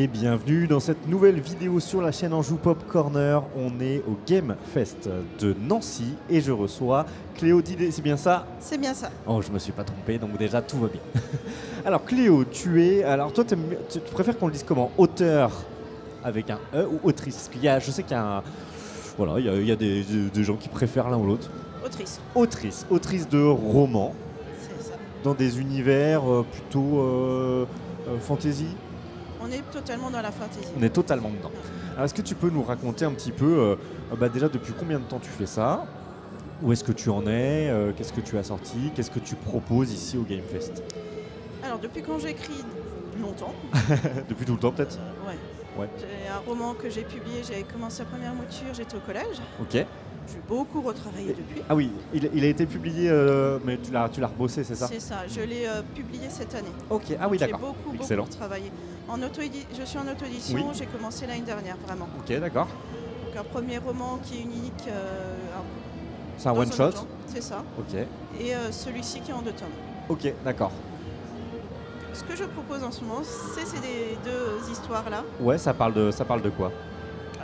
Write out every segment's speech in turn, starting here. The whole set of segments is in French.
et bienvenue dans cette nouvelle vidéo sur la chaîne Anjou Pop Corner. On est au Game Fest de Nancy et je reçois Cléo Didet, c'est bien ça? C'est bien ça. Oh, je me suis pas trompé, donc déjà tout va bien. Alors Cléo, alors toi tu préfères qu'on le dise comment? Auteur avec un E ou autrice? Parce qu'il y a, je sais qu'il y a un, voilà, il y a des gens qui préfèrent l'un ou l'autre. Autrice. Autrice de romans C'est ça. dans des univers plutôt fantasy. On est totalement dans la fantasy. On est totalement dedans. Alors, est-ce que tu peux nous raconter un petit peu, déjà depuis combien de temps tu fais ça? Où est-ce que tu en es? Qu'est-ce que tu as sorti? Qu'est-ce que tu proposes ici au Game Fest? Alors, depuis quand j'écris longtemps. Depuis tout le temps peut-être? Ouais. Ouais. J'ai un roman que j'ai publié, j'avais commencé la première mouture, j'étais au collège. Ok. J'ai beaucoup retravaillé depuis. Ah oui, il a été publié, mais tu l'as rebossé, c'est ça? C'est ça, je l'ai publié cette année. Ok, ah oui, J'ai d'accord. beaucoup Excellent. travaillé. Je suis en auto-édition, Oui. j'ai commencé l'année dernière, vraiment. Ok, d'accord. Donc un premier roman qui est unique. C'est un dans one shot? genre, c'est ça. Ok. Et celui-ci qui est en 2 tomes. Ok, d'accord. Ce que je propose en ce moment, c'est ces deux histoires-là. Ouais, ça parle de quoi?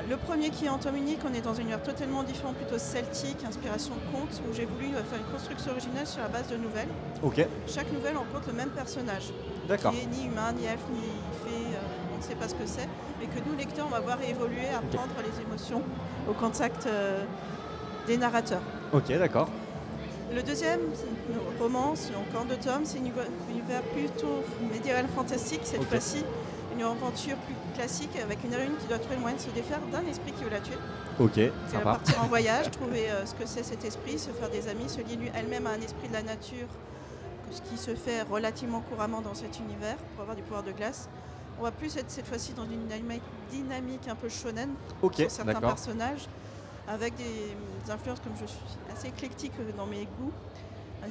Le premier qui est en tome unique, on est dans un univers totalement différent, plutôt celtique, inspiration conte, où j'ai voulu faire une construction originale sur la base de nouvelles. Ok, Chaque nouvelle rencontre le même personnage, d'accord. qui est ni humain, ni elfe, ni fée, on ne sait pas ce que c'est, mais que nous, lecteurs, on va voir évoluer, apprendre les émotions au contact des narrateurs. Ok, d'accord. Le deuxième roman, donc en 2 tomes, c'est un univers plutôt médiéval fantastique, cette Ok. fois-ci. Une aventure plus classique avec une héroïne qui doit trouver le moyen de se défaire d'un esprit qui veut la tuer. Ok, Elle va sympa. partir en voyage, trouver ce que c'est cet esprit, se faire des amis, se lier elle-même à un esprit de la nature, ce qui se fait relativement couramment dans cet univers, pour avoir du pouvoir de glace. On va plus être cette fois-ci dans une dynamique un peu shonen Ok, sur certains d'accord. personnages, avec des influences, comme je suis assez éclectique dans mes goûts,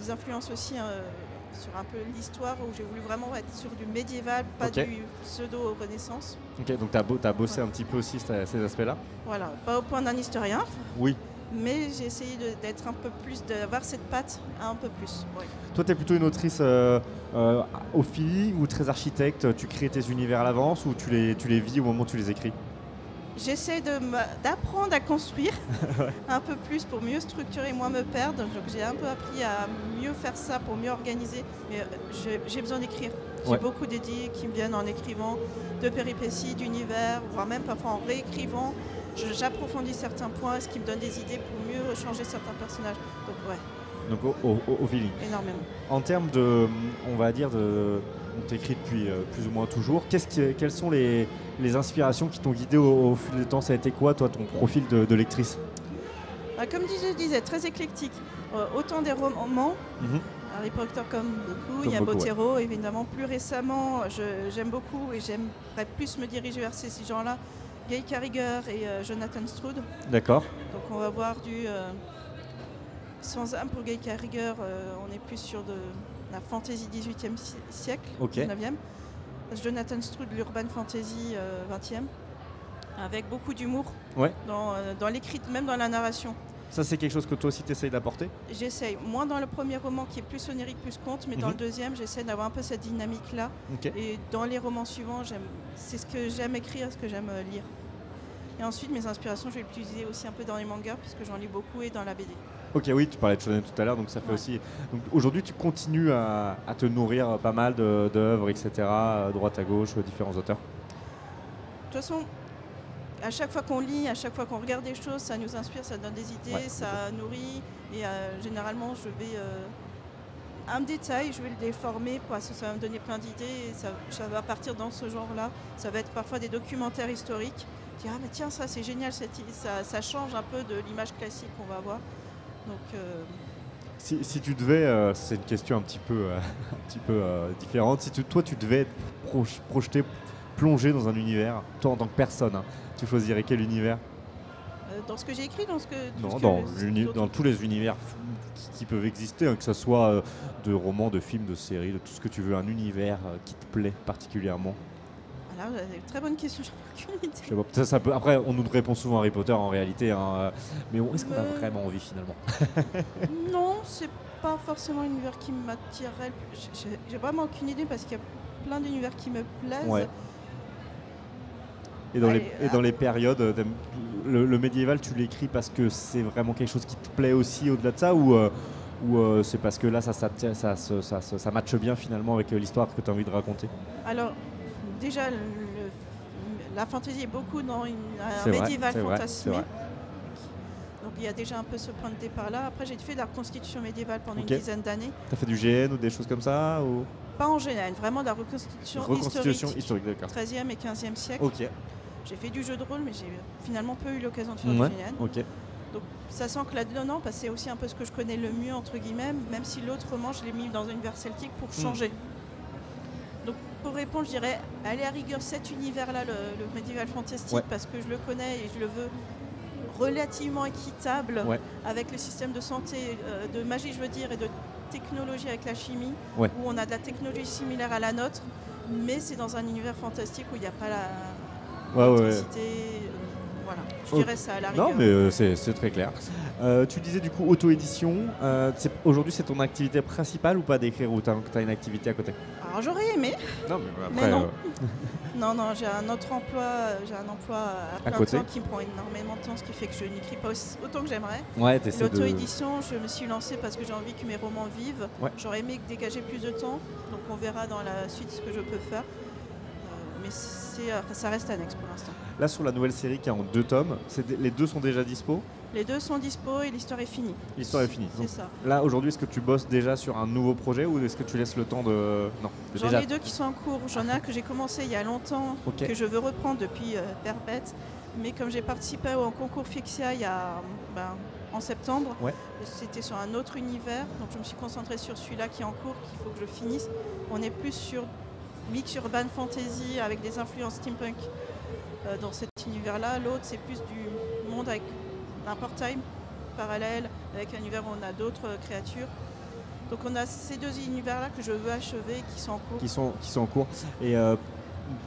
des influences aussi sur un peu l'histoire, où j'ai voulu vraiment être sur du médiéval, pas Ok. du pseudo-renaissance. Ok, donc t'as bossé un petit peu aussi ces aspects-là? Voilà, pas au point d'un historien, Oui. mais j'ai essayé d'être un peu plus, d'avoir cette patte un peu plus. Ouais. Toi, t'es plutôt une autrice ophi ou très architecte? Tu crées tes univers à l'avance ou tu les vis au moment où tu les écris? J'essaie d'apprendre à construire un peu plus pour mieux structurer, moins me perdre. Donc j'ai un peu appris à mieux faire ça pour mieux organiser. Mais j'ai besoin d'écrire. J'ai Ouais. beaucoup d'idées qui me viennent en écrivant, de péripéties, d'univers, voire même parfois en réécrivant. J'approfondis certains points, ce qui me donne des idées pour mieux changer certains personnages. Donc ouais, Donc au feeling. énormément. En termes de, on va dire, on t'écrit depuis plus ou moins toujours. Quelles sont les inspirations qui t'ont guidé au fil du temps? Ça a été quoi, toi, ton profil de lectrice? Comme je disais, très éclectique. Autant des romans, Mhm. Harry Potter comme beaucoup, Comme il y a beaucoup, Botero évidemment. Plus récemment, j'aime beaucoup et j'aimerais plus me diriger vers ces gens-là. Guy Carriger et Jonathan Stroud. D'accord. Donc on va voir du sans âme pour Guy Carriger, on est plus sur de la fantasy 18e siècle, Ok. 19e. Jonathan Stroud, l'urban fantasy 20e, avec beaucoup d'humour Ouais. dans l'écrit, même dans la narration. Ça, c'est quelque chose que toi aussi t'essayes d'apporter? J'essaye, moins dans le premier roman qui est plus onirique, plus conte, mais dans Mhm. le deuxième, j'essaie d'avoir un peu cette dynamique-là. Ok. Et dans les romans suivants, c'est ce que j'aime écrire, ce que j'aime lire. Et ensuite, mes inspirations, je vais les utiliser aussi un peu dans les mangas, puisque j'en lis beaucoup, et dans la BD. Ok, oui, tu parlais de shonen tout à l'heure, donc ça fait Ouais. aussi. Donc aujourd'hui, tu continues à te nourrir pas mal d'œuvres, etc., droite à gauche, différents auteurs. De toute façon, à chaque fois qu'on lit, à chaque fois qu'on regarde des choses, ça nous inspire, ça donne des idées, Ouais, ça nourrit. Et généralement, je vais un détail, je vais le déformer parce que ça va me donner plein d'idées. Et ça va partir dans ce genre-là. Ça va être parfois des documentaires historiques. Dire, ah mais tiens, ça c'est génial, ça change un peu de l'image classique qu'on va avoir. Donc, Si tu devais, c'est une question un petit peu, différente, si toi tu devais être projeté, plongé dans un univers, toi en tant que personne, hein, tu choisirais quel univers? dans ce que j'ai écrit, dans ce que. tout Non, ce que dans tous les univers qui peuvent exister, hein, que ce soit de romans, de films, de séries, de tout ce que tu veux, un univers qui te plaît particulièrement. Alors, très bonne question, j'en ai aucune idée. Je sais pas, ça peut, après, on nous répond souvent Harry Potter en réalité, hein, mais est-ce qu'on a Mais- vraiment envie finalement? Non, c'est pas forcément l'univers qui m'attirerait. J'ai vraiment aucune idée parce qu'il y a plein d'univers qui me plaisent. Ouais. Allez, dans les périodes, le médiéval, tu l'écris parce que c'est vraiment quelque chose qui te plaît aussi au-delà de ça ou c'est parce que là, ça matche bien finalement avec l'histoire que tu as envie de raconter? Alors, déjà, la fantasy est beaucoup dans un C'est vrai, médiéval c'est vrai, fantasmé. c'est vrai. Donc il y a déjà un peu ce point de départ là. Après, j'ai fait de la reconstitution médiévale pendant Ok. une dizaine d'années. Tu as fait du GN ou des choses comme ça ou... Pas en général, vraiment de la reconstitution historique, d'accord. 13e et 15e siècle. Ok. J'ai fait du jeu de rôle, mais j'ai finalement peu eu l'occasion de faire Ouais, du GN. ok. Donc ça sent que là-dedans, parce que c'est aussi un peu ce que je connais le mieux, entre guillemets, même si l'autre roman, je l'ai mis dans un univers celtique pour changer. Donc pour répondre, je dirais, allez à rigueur cet univers-là, le médiéval fantastique, Ouais. parce que je le connais et je le veux relativement équitable, Ouais. avec le système de santé, de magie, je veux dire, et de technologie avec la chimie, Ouais. où on a de la technologie similaire à la nôtre, mais c'est dans un univers fantastique où il n'y a pas Ouais, ouais. l'électricité. Voilà, je Ok. dirais ça à la rigueur. Non, mais c'est très clair. Tu disais du coup auto-édition. Aujourd'hui, c'est ton activité principale ou pas d'écrire ou tu as une activité à côté? Alors j'aurais aimé, Non, mais mais non. Non, j'ai un autre emploi, à plein côté. temps qui me prend énormément de temps, ce qui fait que je n'écris pas autant que j'aimerais. Ouais, t'essaies de... L'auto-édition, je me suis lancée parce que j'ai envie que mes romans vivent. Ouais. J'aurais aimé dégager plus de temps, donc on verra dans la suite ce que je peux faire. Mais ça reste annexe pour l'instant. Là, sur la nouvelle série qui est en 2 tomes, les 2 sont déjà dispo? Les 2 sont dispo et l'histoire est finie. L'histoire est finie. C'est Donc, ça. là, aujourd'hui, est-ce que tu bosses déjà sur un nouveau projet ou est-ce que tu laisses le temps de... Non, J'en déjà. ai 2 qui sont en cours. J'en ai un que j'ai commencé il y a longtemps, Ok. que je veux reprendre depuis perpète. Mais comme j'ai participé au concours Fixia en septembre, Ouais. c'était sur un autre univers. Donc je me suis concentrée sur celui-là qui est en cours, qu'il faut que je finisse. On est plus sur mix urban fantasy avec des influences steampunk dans cet univers-là. L'autre, c'est plus du monde avec un portail parallèle, avec un univers où on a d'autres créatures. Donc on a ces 2 univers-là que je veux achever, qui sont en cours. Qui sont en cours. Et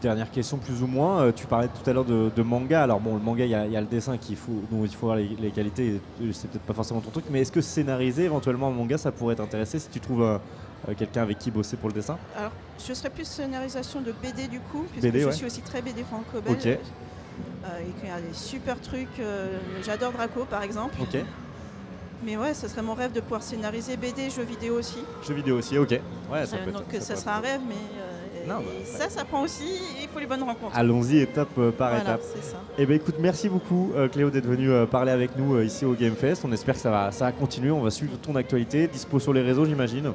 dernière question plus ou moins, tu parlais tout à l'heure de manga. Alors bon, le manga, il y a le dessin dont il faut voir les qualités, et c'est peut-être pas forcément ton truc, mais est-ce que scénariser éventuellement un manga, ça pourrait t'intéresser si tu trouves quelqu'un avec qui bosser pour le dessin? Alors, je serais plus scénarisation de BD du coup, puisque BD, je ouais. suis aussi très BD franco-belge. Ok. Et qu'il y a des super trucs. J'adore Draco par exemple. Ok. Mais ouais, ce serait mon rêve de pouvoir scénariser BD, jeux vidéo aussi. Jeux vidéo aussi, ok. Ouais, ça peut Donc être, ça peut sera un être- rêve, mais Non, ça prend aussi, et il faut les bonnes rencontres. Allons-y étape par Voilà, étape. c'est ça. Eh ben écoute, merci beaucoup Cléo d'être venue parler avec nous ici au GameFest. On espère que ça va continuer. On va suivre ton actualité. Dispo sur les réseaux, j'imagine.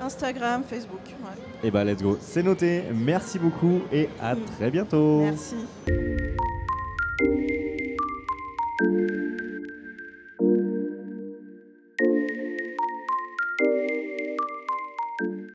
Instagram, Facebook. Ouais. Eh ben let's go. C'est noté. Merci beaucoup et à très bientôt. Merci.